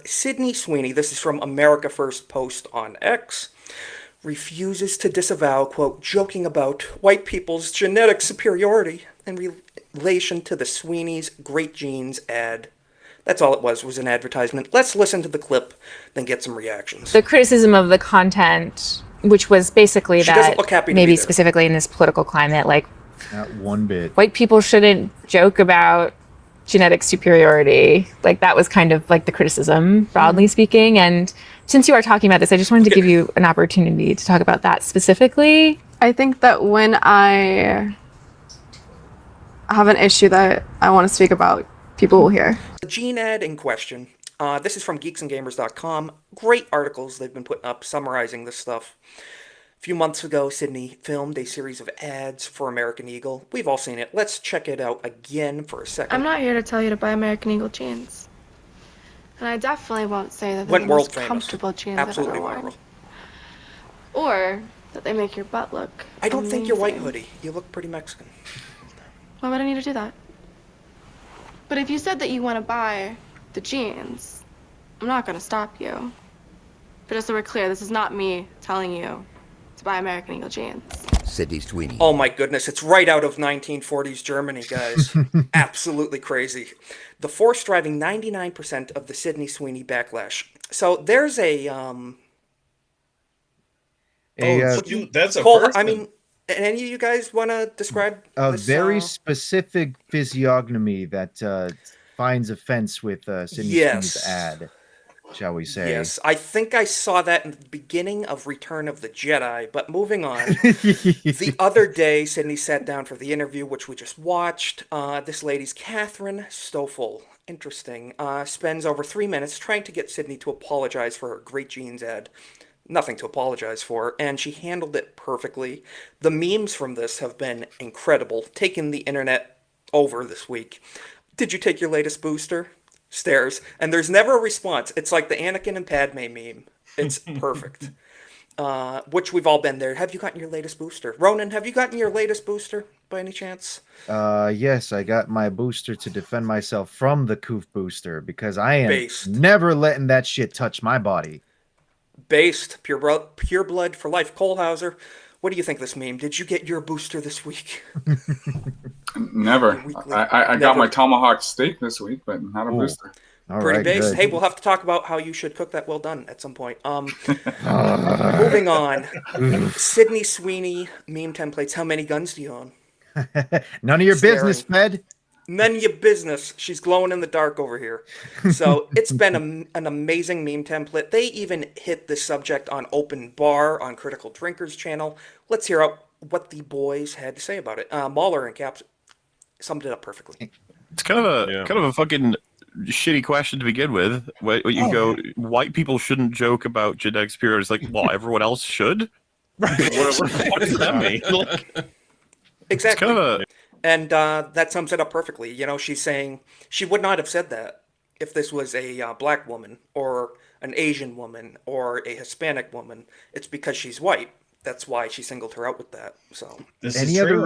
Sydney Sweeney, this is from America First Post on X, refuses to disavow, quote, joking about white people's genetic superiority in relation to the Sweeney's Great Genes ad. That's all it was an advertisement. Let's listen to the clip, then get some reactions. The criticism of the content, which was basically She doesn't that look happy to be maybe there. specifically in this political climate, like Not one bit. white people shouldn't joke about genetic superiority. Like that was kind of like the criticism, broadly speaking. And since you are talking about this, I just wanted to give you an opportunity to talk about that specifically. I think that when I have an issue that I want to speak about, people will hear. The gene ad in question, this is from geeksandgamers.com. Great articles they've been putting up summarizing this stuff. A few months ago, Sydney filmed a series of ads for American Eagle. We've all seen it. Let's check it out again for a second. I'm not here to tell you to buy American Eagle jeans. And I definitely won't say that they're Went the world most famous. comfortable jeans Absolutely I've ever worn. viral. Or that they make your butt look I don't think you're white, amazing. hoodie. You look pretty Mexican. Why would I need to do that? But if you said that you want to buy the jeans, I'm not going to stop you. But just so we're clear, this is not me telling you to buy American Eagle jeans. Sydney Sweeney. Oh my goodness, it's right out of 1940s Germany, guys. Absolutely crazy. The force driving 99% of the Sydney Sweeney backlash. So there's a That's a Cole, person. I mean, any of you guys want to describe A this, very specific physiognomy that finds offense with Sydney Yes. Sweeney's ad, shall we say. Yes, I think I saw that in the beginning of Return of the Jedi, but moving on. The other day, Sydney sat down for the interview, which we just watched. This lady's Catherine Stoffel. Interesting. Spends over 3 minutes trying to get Sydney to apologize for her Great Genes ad. Nothing to apologize for, and she handled it perfectly. The memes from this have been incredible, taking the internet over this week. Did you take your latest booster? Stares. And there's never a response. It's like the Anakin and Padme meme. It's perfect. Which we've all been there. Have you gotten your latest booster? Ronan, have you gotten your latest booster by any chance? Yes, I got my booster to defend myself from the Coof booster because I am Based. never letting that shit touch my body. Based. Pure blood for life. Cole Hauser, what do you think of this meme? Did you get your booster this week? Never. Weekly. I got Never. my tomahawk steak this week, but not a Ooh. booster. All Pretty right, based. good. Hey, we'll have to talk about how you should cook that well done at some point. Moving on. Sydney Sweeney meme templates. How many guns do you own? None of your Staring. business, Fed. None of your business. She's glowing in the dark over here. So it's been an amazing meme template. They even hit the subject on Open Bar on Critical Drinkers channel. Let's hear out what the boys had to say about it. Mahler and Caps summed it up perfectly. It's kind of a fucking shitty question to begin with. What you go, white people shouldn't joke about genetic superiority. It's like, well, everyone else should. what does that mean? Like, Exactly. it's kind of a And that sums it up perfectly. You know, she's saying she would not have said that if this was a black woman or an Asian woman or a Hispanic woman. It's because she's white. That's why she singled her out with that. So This Any is other true.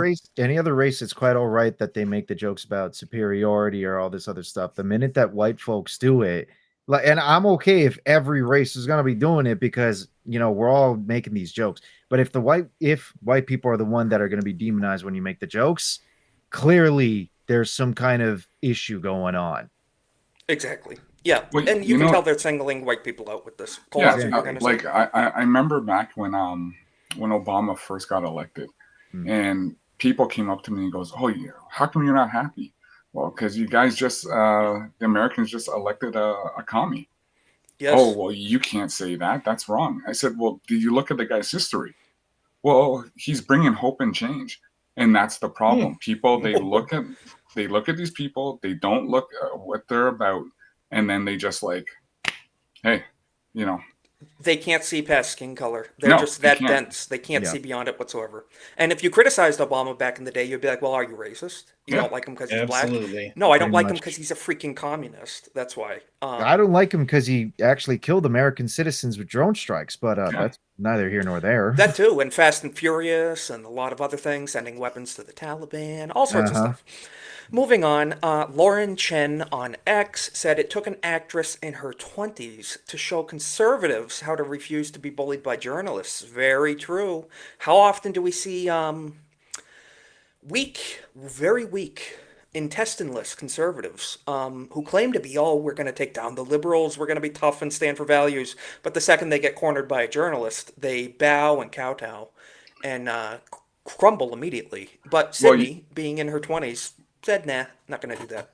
race, it's quite all right that they make the jokes about superiority or all this other stuff. The minute that white folks do it, like, and I'm okay if every race is gonna be doing it because we're all making these jokes. But if white people are the one that are gonna be demonized when you make the jokes, clearly there's some kind of issue going on. exactly. Yeah, Well, and you can tell they're singling white people out with this. Cole, Yeah, that's what you were gonna like say. I remember back when Obama first got elected, and people came up to me and goes, "Oh, yeah, how come you're not happy?" Well, because you guys the Americans just elected a commie. Yes. Oh, well, you can't say that. That's wrong. I said, well, did you look at the guy's history? Well, he's bringing hope and change, and that's the problem. People they look at these people, they don't look at what they're about, and then they just like, hey, They can't see past skin color. They're No, just they that can't. dense. They can't Yeah. see beyond it whatsoever. And if you criticized Obama back in the day, you'd be like, well, are you racist? You don't like him because he's black? Absolutely. No, I don't Pretty like him much. because he's a freaking communist. That's why. I don't like him because he actually killed American citizens with drone strikes, but that's neither here nor there. That too, and Fast and Furious, and a lot of other things, sending weapons to the Taliban, all sorts of stuff. Moving on, Lauren Chen on X said it took an actress in her 20s to show conservatives how to refuse to be bullied by journalists. Very true. How often do we see weak, very weak, intestineless conservatives who claim to be, oh, we're going to take down the liberals, we're going to be tough and stand for values, but the second they get cornered by a journalist, they bow and kowtow and crumble immediately. But Sydney, being in her 20s, said, nah, not going to do that.